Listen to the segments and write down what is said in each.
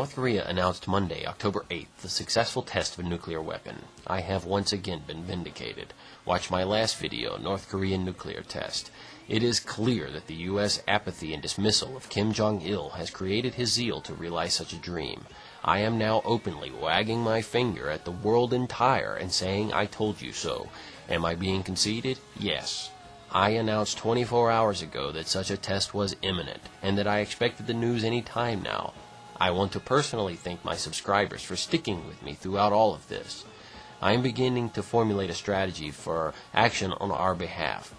North Korea announced Monday, October 8th, the successful test of a nuclear weapon. I have once again been vindicated. Watch my last video, North Korean nuclear test. It is clear that the U.S. apathy and dismissal of Kim Jong-il has created his zeal to realize such a dream. I am now openly wagging my finger at the world entire and saying, I told you so. Am I being conceited? Yes. I announced 24 hours ago that such a test was imminent, and that I expected the news any time now. I want to personally thank my subscribers for sticking with me throughout all of this. I am beginning to formulate a strategy for action on our behalf.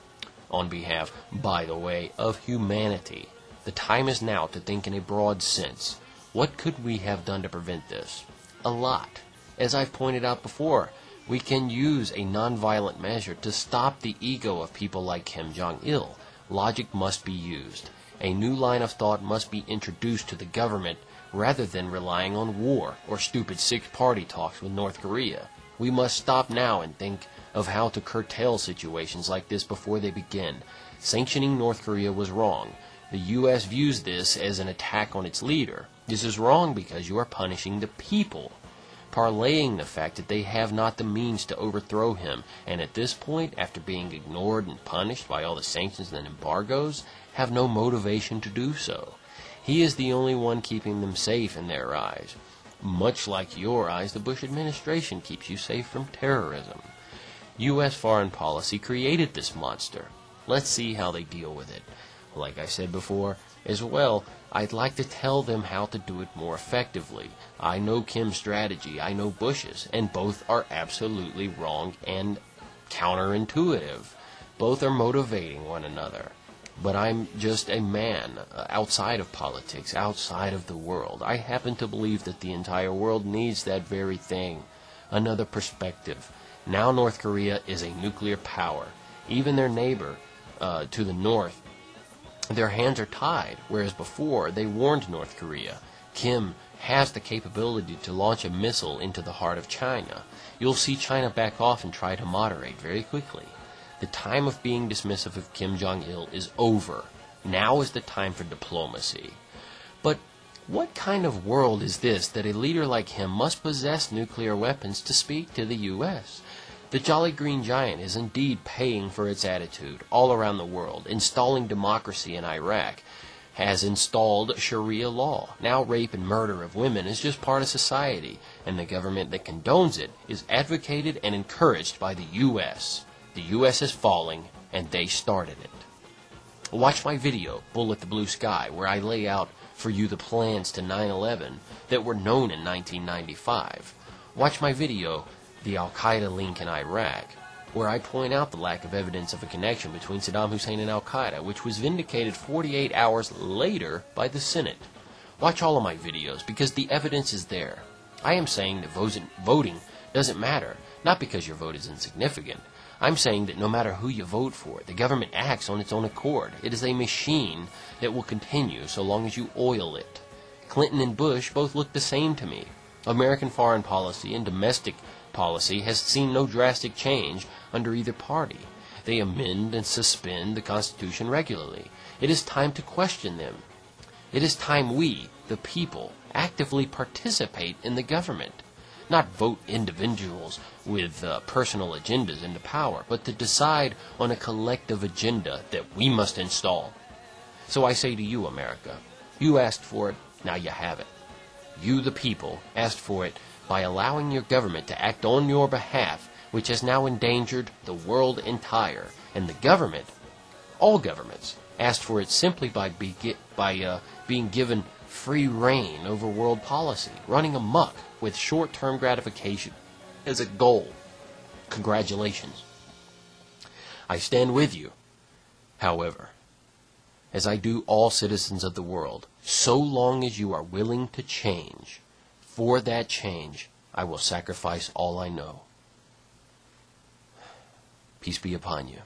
On behalf, by the way, of humanity. The time is now to think in a broad sense. What could we have done to prevent this? A lot. As I've pointed out before, we can use a nonviolent measure to stop the ego of people like Kim Jong-il. Logic must be used. A new line of thought must be introduced to the government rather than relying on war or stupid six-party talks with North Korea. We must stop now and think of how to curtail situations like this before they begin. Sanctioning North Korea was wrong. The U.S. views this as an attack on its leader. This is wrong because you are punishing the people, parlaying the fact that they have not the means to overthrow him, and at this point, after being ignored and punished by all the sanctions and embargoes, have no motivation to do so. He is the only one keeping them safe in their eyes. Much like your eyes, the Bush administration keeps you safe from terrorism. U.S. foreign policy created this monster. Let's see how they deal with it. Like I said before, as well, I'd like to tell them how to do it more effectively. I know Kim's strategy, I know Bush's, and both are absolutely wrong and counterintuitive. Both are motivating one another. But I'm just a man outside of politics, outside of the world. I happen to believe that the entire world needs that very thing, another perspective. Now North Korea is a nuclear power. Even their neighbor to the north, their hands are tied, whereas before they warned North Korea. Kim has the capability to launch a missile into the heart of China. You'll see China back off and try to moderate very quickly. The time of being dismissive of Kim Jong-il is over. Now is the time for diplomacy. But what kind of world is this that a leader like him must possess nuclear weapons to speak to the U.S.? The Jolly Green Giant is indeed paying for its attitude all around the world, installing democracy in Iraq, has installed Sharia law. Now rape and murder of women is just part of society, and the government that condones it is advocated and encouraged by the U.S. The U.S. is falling, and they started it. Watch my video, Bullet the Blue Sky, where I lay out for you the plans to 9/11 that were known in 1995. Watch my video, The Al-Qaeda Link in Iraq, where I point out the lack of evidence of a connection between Saddam Hussein and Al-Qaeda, which was vindicated 48 hours later by the Senate. Watch all of my videos, because the evidence is there. I am saying that voting doesn't matter, not because your vote is insignificant. I'm saying that no matter who you vote for, the government acts on its own accord. It is a machine that will continue so long as you oil it. Clinton and Bush both look the same to me. American foreign policy and domestic policy has seen no drastic change under either party. They amend and suspend the Constitution regularly. It is time to question them. It is time we, the people, actively participate in the government. Not vote individuals with personal agendas into power, but to decide on a collective agenda that we must install. So I say to you, America, you asked for it, now you have it. You, the people, asked for it by allowing your government to act on your behalf, which has now endangered the world entire. And the government, all governments, asked for it simply by being given free reign over world policy, running amok with short-term gratification as a goal. Congratulations. I stand with you, however, as I do all citizens of the world, so long as you are willing to change. For that change, I will sacrifice all I know. Peace be upon you.